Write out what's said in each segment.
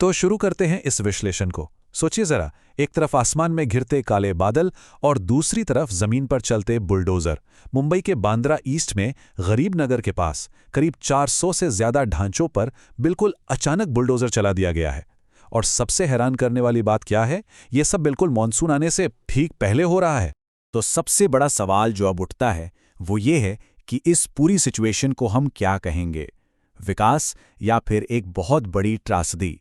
तो शुरू करते हैं इस विश्लेषण को। सोचिए जरा, एक तरफ आसमान में घिरते काले बादल और दूसरी तरफ जमीन पर चलते बुलडोजर। मुंबई के बांद्रा ईस्ट में गरीब नगर के पास करीब 400 से ज्यादा ढांचों पर बिल्कुल अचानक बुलडोजर चला दिया गया है। और सबसे हैरान करने वाली बात क्या है, ये सब बिल्कुल मानसून आने से ठीक पहले हो रहा है। तो सबसे बड़ा सवाल जो अब उठता है वो ये है कि इस पूरी सिचुएशन को हम क्या कहेंगे, विकास या फिर एक बहुत बड़ी त्रासदी।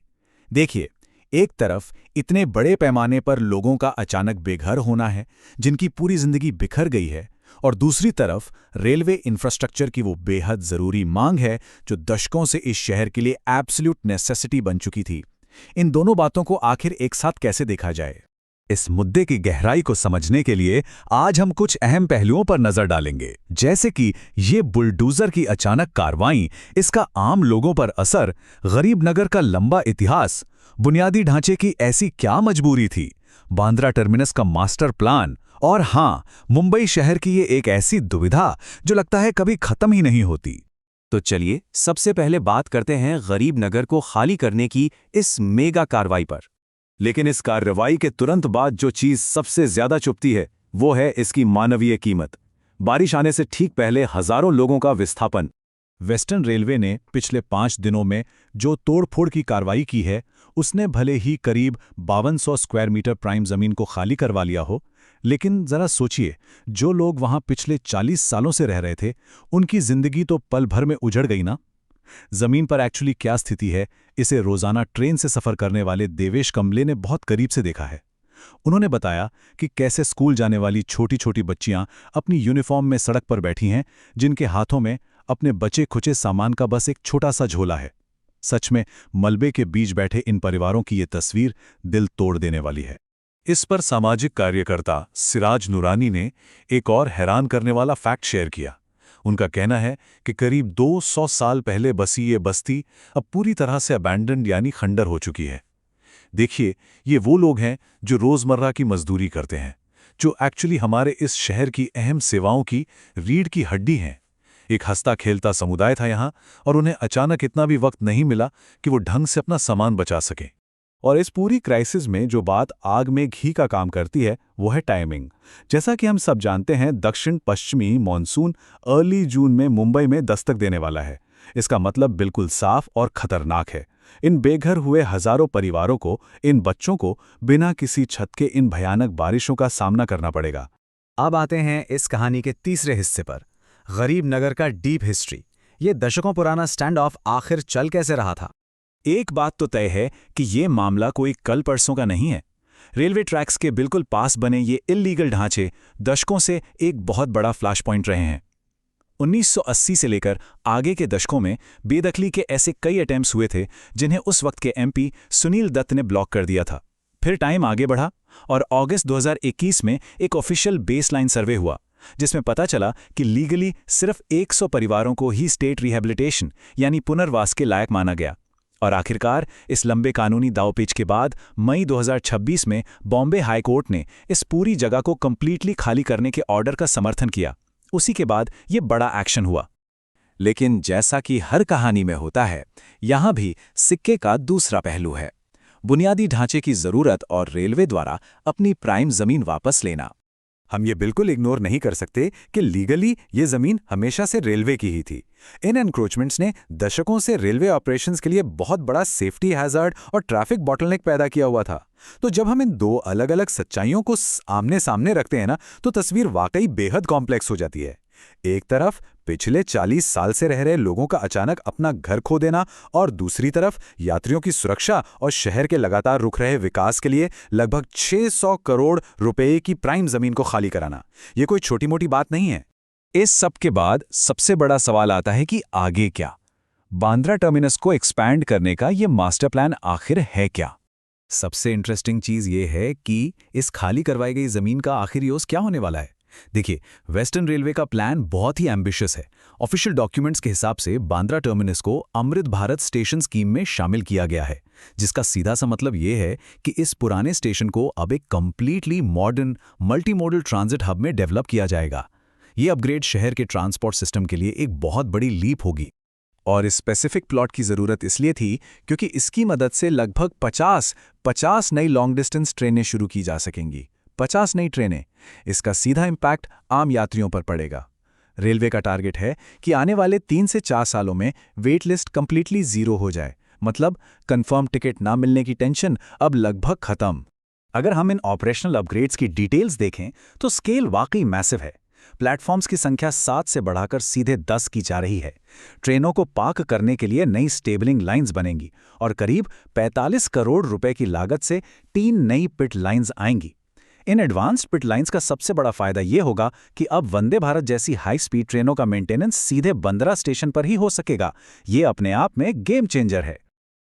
देखिए, एक तरफ इतने बड़े पैमाने पर लोगों का अचानक बेघर होना है जिनकी पूरी जिंदगी बिखर गई है, और दूसरी तरफ रेलवे इंफ्रास्ट्रक्चर की वो बेहद जरूरी मांग है जो दशकों से इस शहर के लिए एब्सोल्यूट नेसेसिटी बन चुकी थी। इन दोनों बातों को आखिर एक साथ कैसे देखा जाए? इस मुद्दे की गहराई को समझने के लिए आज हम कुछ अहम पहलुओं पर नजर डालेंगे, जैसे कि ये बुलडोजर की अचानक कार्रवाई, इसका आम लोगों पर असर, गरीब नगर का लंबा इतिहास, बुनियादी ढांचे की ऐसी क्या मजबूरी थी, बांद्रा टर्मिनस का मास्टर प्लान, और हाँ, मुंबई शहर की ये एक ऐसी दुविधा जो लगता है कभी खत्म ही नहीं होती। तो चलिए सबसे पहले बात करते हैं गरीब नगर को खाली करने की इस मेगा कार्रवाई पर। लेकिन इस कार्रवाई के तुरंत बाद जो चीज सबसे ज्यादा चुभती है वो है इसकी मानवीय कीमत। बारिश आने से ठीक पहले हजारों लोगों का विस्थापन। वेस्टर्न रेलवे ने पिछले 5 दिनों में जो तोड़फोड़ की कार्रवाई की है, उसने भले ही करीब 5200 स्क्वायर मीटर प्राइम जमीन को खाली करवा लिया हो, लेकिन जरा सोचिए, जो लोग वहां पिछले 40 सालों से रह रहे थे, उनकी जिंदगी तो पल भर में उजड़ गई ना। जमीन पर एक्चुअली क्या स्थिति है, इसे रोजाना ट्रेन से सफर करने वाले देवेश कम्बले ने बहुत करीब से देखा है। उन्होंने बताया कि कैसे स्कूल जाने वाली छोटी छोटी बच्चियां अपनी यूनिफॉर्म में सड़क पर बैठी हैं, जिनके हाथों में अपने बचे खुचे सामान का बस एक छोटा सा झोला है। सच में मलबे के बीच बैठे इन परिवारों की ये तस्वीर दिल तोड़ देने वाली है। इस पर सामाजिक कार्यकर्ता सिराज नूरानी ने एक और हैरान करने वाला फैक्ट शेयर किया। उनका कहना है कि करीब 200 साल पहले बसी ये बस्ती अब पूरी तरह से अबैंडन्ड यानी खंडर हो चुकी है। देखिए, ये वो लोग हैं जो रोजमर्रा की मजदूरी करते हैं, जो एक्चुअली हमारे इस शहर की अहम सेवाओं की रीढ़ की हड्डी हैं। एक हंसता खेलता समुदाय था यहाँ, और उन्हें अचानक इतना भी वक्त नहीं मिला कि वो ढंग से अपना सामान बचा सकें। और इस पूरी क्राइसिस में जो बात आग में घी का काम करती है वो है टाइमिंग। जैसा कि हम सब जानते हैं, दक्षिण पश्चिमी मॉनसून अर्ली जून में मुंबई में दस्तक देने वाला है। इसका मतलब बिल्कुल साफ और खतरनाक है। इन बेघर हुए हजारों परिवारों को, इन बच्चों को बिना किसी छत के इन भयानक बारिशों का सामना करना पड़ेगा। अब आते हैं इस कहानी के तीसरे हिस्से पर, गरीब नगर का डीप हिस्ट्री। ये दशकों पुराना स्टैंड ऑफ आखिर चल कैसे रहा था? एक बात तो तय है कि ये मामला कोई कल परसों का नहीं है। रेलवे ट्रैक्स के बिल्कुल पास बने ये इल्लीगल ढांचे दशकों से एक बहुत बड़ा फ्लैश पॉइंट रहे हैं। 1980 से लेकर आगे के दशकों में बेदखली के ऐसे कई अटेम्प्ट्स हुए थे जिन्हें उस वक्त के एमपी सुनील दत्त ने ब्लॉक कर दिया था। फिर टाइम आगे बढ़ा और अगस्त 2021 में एक ऑफिशियल बेसलाइन सर्वे हुआ, जिसमें पता चला कि लीगली सिर्फ 100 परिवारों को ही स्टेट रिहैबिलिटेशन यानी पुनर्वास के लायक माना गया। और आखिरकार इस लंबे कानूनी दावपेच के बाद मई 2026 में बॉम्बे हाई कोर्ट ने इस पूरी जगह को कंप्लीटली खाली करने के ऑर्डर का समर्थन किया। उसी के बाद ये बड़ा एक्शन हुआ। लेकिन जैसा कि हर कहानी में होता है, यहाँ भी सिक्के का दूसरा पहलू है, बुनियादी ढांचे की जरूरत और रेलवे द्वारा अपनी प्राइम जमीन वापस लेना। हम ये बिल्कुल इग्नोर नहीं कर सकते कि लीगली ये जमीन हमेशा से रेलवे की ही थी। इन एनक्रोचमेंट्स ने दशकों से रेलवे ऑपरेशंस के लिए बहुत बड़ा सेफ्टी हैजार्ड और ट्रैफिक बॉटलनेक पैदा किया हुआ था। तो जब हम इन दो अलग अलग सच्चाइयों को आमने सामने रखते हैं ना, तो तस्वीर वाकई बेहद कॉम्प्लेक्स हो जाती है। एक तरफ पिछले 40 साल से रह रहे लोगों का अचानक अपना घर खो देना, और दूसरी तरफ यात्रियों की सुरक्षा और शहर के लगातार रुक रहे विकास के लिए लगभग 600 करोड़ रुपए की प्राइम जमीन को खाली कराना। ये कोई छोटी मोटी बात नहीं है। इस सब के बाद सबसे बड़ा सवाल आता है कि आगे क्या? बांद्रा टर्मिनस को एक्सपैंड करने का ये मास्टर प्लान आखिर है क्या? सबसे इंटरेस्टिंग चीज ये है कि इस खाली करवाई गई जमीन का आखिर यूज क्या होने वाला है। देखिए, वेस्टर्न रेलवे का प्लान बहुत ही एम्बिशियस है। ऑफिशियल डॉक्यूमेंट्स के हिसाब से बांद्रा टर्मिनस को अमृत भारत स्टेशन स्कीम में शामिल किया गया है, जिसका सीधा सा मतलब ये है कि इस पुराने स्टेशन को अब एक completely modern multi modal transit hub में डेवलप किया जाएगा। ये अपग्रेड शहर के ट्रांसपोर्ट सिस्टम के लिए एक बहुत बड़ी लीप होगी। और इस स्पेसिफिक प्लॉट की ज़रूरत इसलिए थी क्योंकि इसकी मदद से लगभग 50 नई लॉन्ग डिस्टेंस ट्रेनें शुरू की जा सकेंगी। 50 नई ट्रेनें। इसका सीधा इम्पैक्ट आम यात्रियों पर पड़ेगा। रेलवे का टारगेट है कि आने वाले 3 से 4 सालों में वेट लिस्ट कंप्लीटली ज़ीरो हो जाए, मतलब कंफर्म टिकट ना मिलने की टेंशन अब लगभग खत्म। अगर हम इन ऑपरेशनल अपग्रेड्स की डिटेल्स देखें तो स्केल वाकई मैसिव है। प्लेटफॉर्म्स की संख्या 7 से बढ़ाकर सीधे 10 की जा रही है। ट्रेनों को पार्क करने के लिए नई स्टेबलिंग लाइंस बनेंगी और करीब 45 करोड़ रुपए की लागत से 3 नई पिट लाइंस आएंगी। इन एडवांस्ड पिट लाइंस का सबसे बड़ा फायदा यह होगा कि अब वंदे भारत जैसी हाई स्पीड ट्रेनों का मेंटेनेंस सीधे बंदरा स्टेशन पर ही हो सकेगा। ये अपने आप में गेम चेंजर है।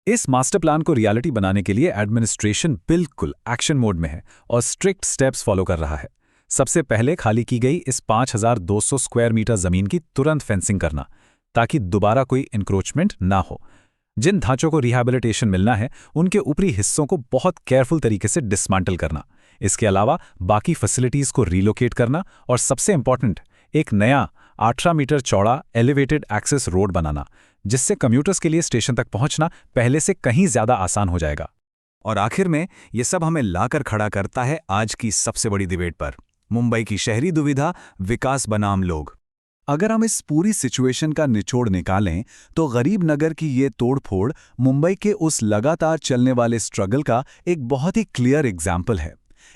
इस मास्टर प्लान को रियलिटी बनाने के लिए एडमिनिस्ट्रेशन बिल्कुल एक्शन मोड में है और स्ट्रिक्ट स्टेप्स फॉलो कर रहा है। सबसे पहले खाली की गई इस 5200 स्क्वायर मीटर जमीन की तुरंत फेंसिंग करना, ताकि दोबारा कोई इंक्रोचमेंट ना हो। जिन ढांचों को रिहैबिलिटेशन मिलना है उनके ऊपरी हिस्सों को बहुत केयरफुल तरीके से डिसमेंटल करना। इसके अलावा बाकी फैसिलिटीज को रिलोकेट करना और सबसे इंपॉर्टेंट, एक नया 18 मीटर चौड़ा एलिवेटेड एक्सेस रोड बनाना, जिससे कम्यूटर्स के लिए स्टेशन तक पहुंचना पहले से कहीं ज्यादा आसान हो जाएगा। और आखिर में ये सब हमें लाकर खड़ा करता है आज की सबसे बड़ी डिबेट पर, मुंबई की शहरी दुविधा, विकास बनाम लोग। अगर हम इस पूरी सिचुएशन का निचोड़ निकालें तो गरीब नगर की ये तोड़फोड़ मुंबई के उस लगातार चलने वाले स्ट्रगल का एक बहुत ही क्लियर एग्जाम्पल है।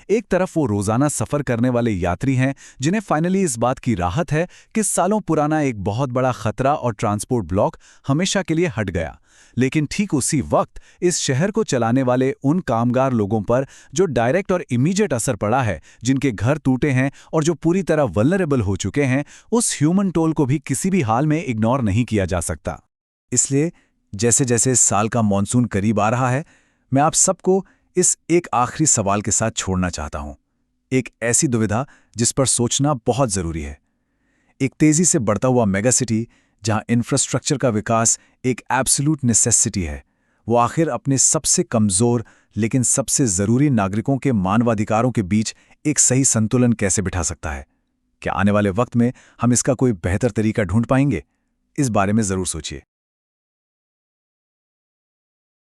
एक तरफ वो रोजाना सफर करने वाले यात्री हैं जिन्हें फाइनली इस बात की राहत है कि सालों पुराना एक बहुत बड़ा खतरा और ट्रांसपोर्ट ब्लॉक हमेशा के लिए हट गया, लेकिन ठीक उसी वक्त इस शहर को चलाने वाले उन कामगार लोगों पर जो डायरेक्ट और इमीडिएट असर पड़ा है, जिनके घर टूटे हैं और जो पूरी तरह वल्नरेबल हो चुके हैं, उस ह्यूमन टोल को भी किसी भी हाल में इग्नोर नहीं किया जा सकता। इसलिए जैसे जैसे इस साल का मॉनसून करीब आ रहा है, मैं आप सबको इस एक आखिरी सवाल के साथ छोड़ना चाहता हूं। एक ऐसी दुविधा जिस पर सोचना बहुत जरूरी है। एक तेजी से बढ़ता हुआ मेगा सिटी जहां इंफ्रास्ट्रक्चर का विकास एक एब्सोल्यूट नेसेसिटी है, वो आखिर अपने सबसे कमजोर लेकिन सबसे जरूरी नागरिकों के मानवाधिकारों के बीच एक सही संतुलन कैसे बिठा सकता है? क्या आने वाले वक्त में हम इसका कोई बेहतर तरीका ढूंढ पाएंगे? इस बारे में जरूर सोचिए।